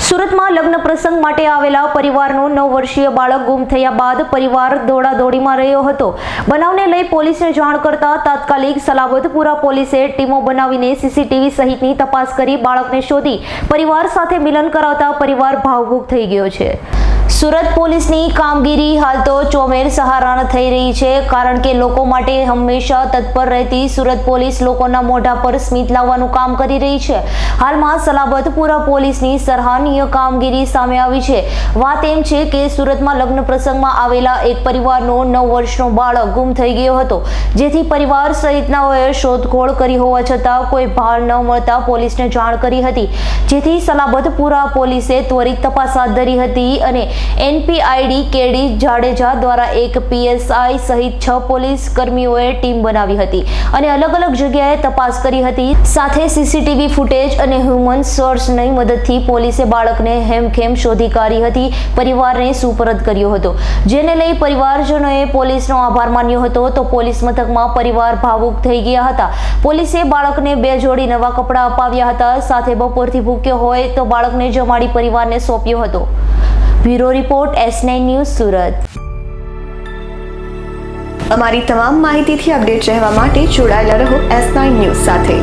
સુરતમાં લગ્ન પ્રસંગ માટે આવેલા પરિવારનું 9 વર્ષીય બાળક ગુમ થયા બાદ પરિવાર દોડાદોડીમાં રહ્યો હતો। બનાવને લઈ પોલીસને જાણ કરતા તાત્કાલિક સલાબતપુરા પોલીસે ટીમો બનાવીને સીસીટીવી સહિતની તપાસ કરી બાળકને શોધી પરિવાર સાથે મિલન કરાવતા પરિવાર ભાવુક થઈ ગયો છે। સુરત પોલીસની કામગીરી હાલ તો ચોમેર સહારણ થઈ રહી છે, કારણ કે લોકો માટે હંમેશા તત્પર રહેતી સુરત પોલીસ લોકોના મોઢા પર સ્મિત લાવવાનું કામ કરી રહી છે। હાલમાં સલાબતપુરા પોલીસની સરાહનીય કામગીરી સામે આવી છે। વાત એમ છે કે સુરતમાં લગ્ન પ્રસંગમાં આવેલા એક પરિવારનો 9 વર્ષનો બાળક ગુમ થઈ ગયો હતો, જેથી પરિવાર સહિતનાઓએ શોધખોળ કરી હોવા છતાં કોઈ ભાર ન મળતા પોલીસને જાણ કરી હતી, જેથી સલાબતપુરા પોલીસે ત્વરિત તપાસ હાથ ધરી હતી અને એનપીઆઈડી કેડી જાડેજા દ્વારા એક પીએસઆઈ સહિત 6 પોલીસ કર્મીઓએ ટીમ બનાવી હતી અને અલગ અલગ જગ્યાએ તપાસ કરી હતી। સાથે સીસીટીવી ફૂટેજ અને હ્યુમન સોર્સની મદદથી પોલીસે બાળકને હેમખેમ શોધી કાઢી હતી, પરિવારને સુપરત કર્યો હતો, જેને લઈ પરિવારજનોએ પોલીસનો આભાર માન્યો હતો। તો પોલીસ મથકમાં પરિવાર ભાવુક થઈ ગયા હતા। પોલીસે બાળકને 2 જોડી નવા કપડાં અપાવ્યા હતા, સાથે બપોરથી ભૂખ્યો હોય તો બાળકને જમાડી પરિવારને સોંપ્યો હતો। Bureau report S9 news Surat. અમારી તમામ માહિતીથી અપડેટ રહેવા માટે જોડાયેલા રહો S9 ન્યૂઝ સાથે।